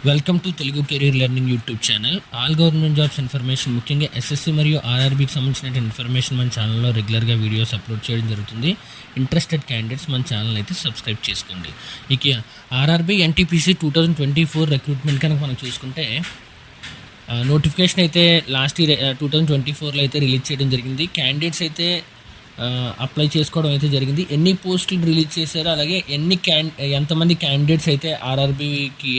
Welcome to Telugu career learning YouTube channel. All government jobs information, ముఖ్యంగా SSC మరియు ఆర్ఆర్బీకి సంబంధించిన information మన ఛానల్లో రెగ్యులర్గా వీడియోస్ అప్లోడ్ చేయడం జరుగుతుంది. ఇంట్రెస్టెడ్ క్యాండిడేట్స్ మన ఛానల్ అయితే సబ్స్క్రైబ్ చేసుకోండి. ఇక ఆర్ఆర్బీ ఎన్టీపీసీ 2024 రిక్రూట్మెంట్ కనుక మనం చూసుకుంటే నోటిఫికేషన్ అయితే లాస్ట్ ఇయర్ 2024లో అయితే రిలీజ్ చేయడం జరిగింది. క్యాండిడేట్స్ అయితే అప్లై చేసుకోవడం అయితే జరిగింది. ఎన్ని పోస్టులు రిలీజ్ చేశారో, అలాగే ఎంతమంది క్యాండిడేట్స్ అయితే ఆర్ఆర్బీకి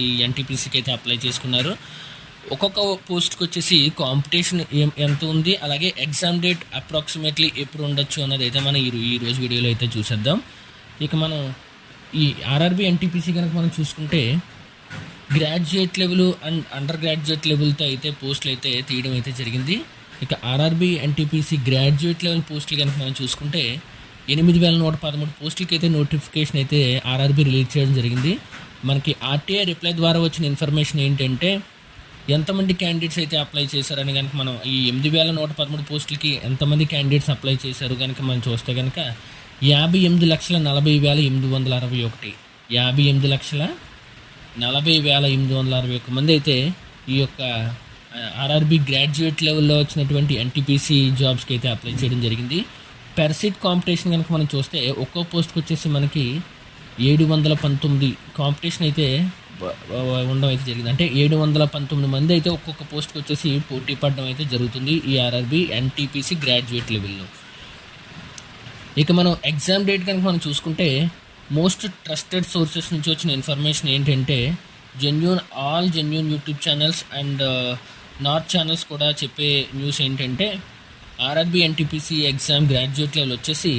ఈ ఎన్టీపీసీకి అయితే అప్లై చేసుకున్నారు, ఒక్కొక్క పోస్ట్కి వచ్చేసి కాంపిటీషన్ ఎంత ఉంది, అలాగే ఎగ్జామ్ డేట్ అప్రాక్సిమేట్లీ ఎప్పుడు ఉండొచ్చు అన్నది అయితే మనం ఈరోజు వీడియోలో అయితే చూసేద్దాం. ఇక మనం ఈ ఆర్ఆర్బీ ఎన్టీపీసీ కనుక మనం చూసుకుంటే graduate level and under graduate లెవెల్తో అయితే పోస్టులు అయితే తీయడం అయితే జరిగింది. ఇక ఆర్ఆర్బీ ఎన్టీపీసీ గ్రాడ్యుయేట్ లెవెల్ పోస్టులు కనుక మనం చూసుకుంటే 8113 పోస్టులకి అయితే నోటిఫికేషన్ అయితే ఆర్ఆర్బీ రిలీజ్ చేయడం జరిగింది. మనకి ఆర్టీఐ రిప్లై ద్వారా వచ్చిన ఇన్ఫర్మేషన్ ఏంటంటే ఎంతమంది క్యాండిడేట్స్ అయితే అప్లై చేశారని కనుక మనం ఈ 8113 పోస్టులకి ఎంతమంది క్యాండిడేట్స్ అప్లై చేశారు కనుక మనం చూస్తే కనుక 58,40,861 58,40,861 మంది అయితే ఈ యొక్క ఆర్ఆర్బీ గ్రాడ్యుయేట్ లెవెల్లో వచ్చినటువంటి ఎన్టీపీసీ జాబ్స్కి అయితే అప్లై చేయడం జరిగింది. పెర్ సీట్ కాంపిటీషన్ కనుక మనం చూస్తే ఒక్కో పోస్ట్కి వచ్చేసి మనకి 719 కాంపిటీషన్ అయితే ఉండడం అయితే జరిగింది. అంటే 719 మంది అయితే ఒక్కొక్క పోస్ట్కి వచ్చేసి పోటీ పడడం అయితే జరుగుతుంది ఈ ఆర్ఆర్బీ ఎన్టీపీసీ గ్రాడ్యుయేట్ లెవెల్లో. ఇక మనం ఎగ్జామ్ డేట్ కనుక మనం చూసుకుంటే మోస్ట్ ట్రస్టెడ్ సోర్సెస్ నుంచి వచ్చిన ఇన్ఫర్మేషన్ ఏంటంటే all genuine YouTube channels and north channels కూడా చెప్పే న్యూస్ ఏంటంటే RRB NTPC exam graduate level వచ్చేసి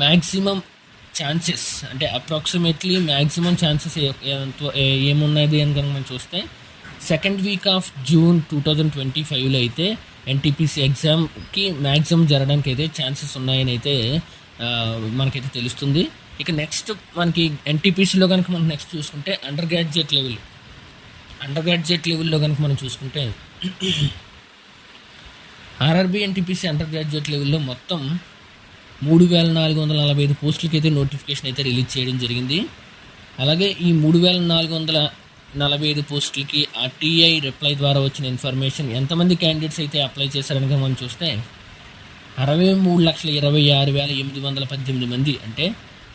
మ్యాక్సిమం ఛాన్సెస్, అంటే అప్రాక్సిమేట్లీ మ్యాక్సిమం ఛాన్సెస్ ఏమున్నది అని కనుక మనం చూస్తే సెకండ్ వీక్ ఆఫ్ జూన్ 2025లో అయితే ఎన్టీపీసీ ఎగ్జామ్కి మ్యాక్సిమం జరగడానికి అయితే ఛాన్సెస్ ఉన్నాయని అయితే మనకైతే తెలుస్తుంది. ఇక నెక్స్ట్ మనకి ఎన్టీపీసీలో కనుక మనం నెక్స్ట్ చూసుకుంటే అండర్ గ్రాడ్యుయేట్ లెవెల్లో కనుక మనం చూసుకుంటే ఆర్ఆర్బీ ఎన్టీపీసీ అండర్ గ్రాడ్యుయేట్ లెవెల్లో మొత్తం 3,445 పోస్టులకి అయితే నోటిఫికేషన్ అయితే రిలీజ్ చేయడం జరిగింది. అలాగే ఈ 3,445 పోస్టులకి ఆర్టీఐ రిప్లై ద్వారా వచ్చిన ఇన్ఫర్మేషన్ ఎంతమంది క్యాండిడేట్స్ అయితే అప్లై చేశారని మనం చూస్తే 63,26,818 మంది, అంటే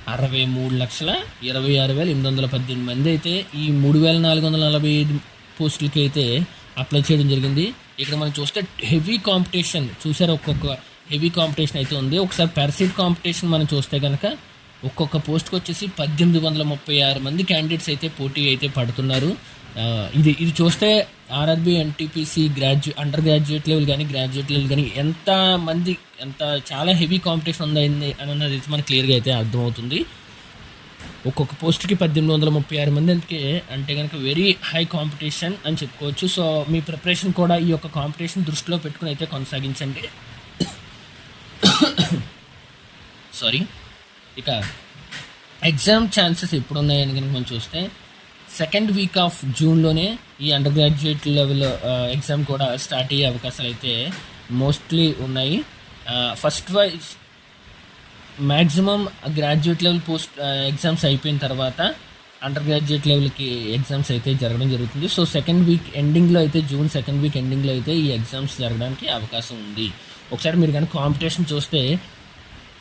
63,26,818 మంది అయితే ఈ 3,445 పోస్టులకి అయితే అప్లై చేయడం జరిగింది. ఇక్కడ మనం చూస్తే హెవీ కాంపిటీషన్ చూసారు, ఒక్కొక్క హెవీ కాంపిటీషన్ అయితే ఉంది. ఒకసారి పెర్ సీట్ కాంపిటీషన్ మనం చూస్తే కనుక ఒక్కొక్క పోస్ట్కి వచ్చేసి 1836 మంది క్యాండిడేట్స్ అయితే పోటీ అయితే పడుతున్నారు. ఇది చూస్తే RRB NTPC under graduate level కానీ గ్రాడ్యుయేట్ లెవెల్ కానీ ఎంత చాలా హెవీ కాంపిటీషన్ ఉందయింది అన్నది మనకు క్లియర్గా అయితే అర్థమవుతుంది. ఒక్కొక్క పోస్ట్కి 1836 మంది అంటే కనుక వెరీ హై కాంపిటీషన్ అని చెప్పుకోవచ్చు. సో మీ ప్రిపరేషన్ కూడా ఈ యొక్క కాంపిటీషన్ దృష్టిలో పెట్టుకుని అయితే కొనసాగించండి. సారీ. ఇక ఎగ్జామ్ ఛాన్సెస్ ఎప్పుడు ఉన్నాయని కనుక మనం చూస్తే సెకండ్ వీక్ ఆఫ్ జూన్లోనే ఈ అండర్ గ్రాడ్యుయేట్ లెవెల్ ఎగ్జామ్ కూడా స్టార్ట్ అయ్యే అవకాశాలు అయితే మోస్ట్లీ ఉన్నాయి. First wise maximum graduate level exams అయిపోయిన తర్వాత అండర్ గ్రాడ్యుయేట్ లెవెల్కి ఎగ్జామ్స్ అయితే జరగడం జరుగుతుంది. సో సెకండ్ వీక్ ఎండింగ్లో అయితే జూన్ సెకండ్ వీక్ ఎండింగ్లో అయితే ఈ ఎగ్జామ్స్ జరగడానికి అవకాశం ఉంది. ఒకసారి మీరు కానీ కాంపిటీషన్ చూస్తే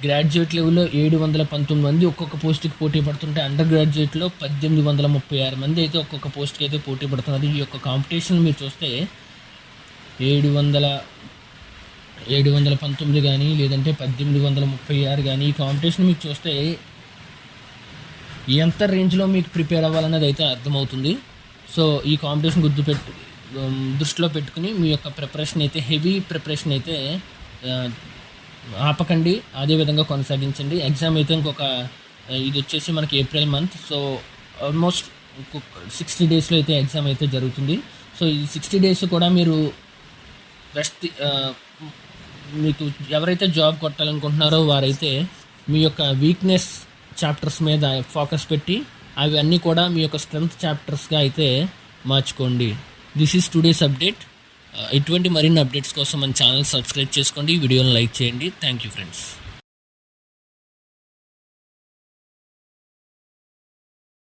గ్రాడ్యుయేట్ లెవెల్లో 719 మంది ఒక్కొక్క పోస్ట్కి పోటీ పడుతుంటే అండర్ గ్రాడ్యుయేట్లో 1836 మంది అయితే ఒక్కొక్క పోస్ట్కి అయితే పోటీ పడుతున్నారు. ఈ యొక్క కాంపిటీషన్ మీరు చూస్తే 719 కానీ లేదంటే 1836 కానీ ఈ కాంపిటీషన్ మీకు చూస్తే ఎంత రేంజ్లో మీకు ప్రిపేర్ అవ్వాలన్నది అయితే అర్థమవుతుంది. సో ఈ కాంపిటీషన్ దృష్టిలో పెట్టుకుని మీ యొక్క ప్రిపరేషన్ అయితే హెవీ ప్రిపరేషన్ అయితే ఆపకండి, అదేవిధంగా కొనసాగించండి. ఎగ్జామ్ అయితే ఇది వచ్చేసి మనకి ఏప్రిల్ మంత్, సో ఆల్మోస్ట్ 60 డేస్లో అయితే ఎగ్జామ్ అయితే జరుగుతుంది. సో ఈ 60 డేస్ కూడా మీరు మీకు ఎవరైతే జాబ్ కొట్టాలనుకుంటున్నారో వారైతే మీ యొక్క వీక్నెస్ చాప్టర్స్ మీద ఫోకస్ పెట్టి అవి అన్నీ కూడా మీ యొక్క స్ట్రెంగ్త్ చాప్టర్స్గా అయితే మార్చుకోండి. This is today's update. ఇటువంటి మరిన్ని అప్డేట్స్ కోసం మన ఛానల్ సబ్స్క్రైబ్ చేసుకోండి, వీడియోని లైక్ చేయండి. Thank you friends.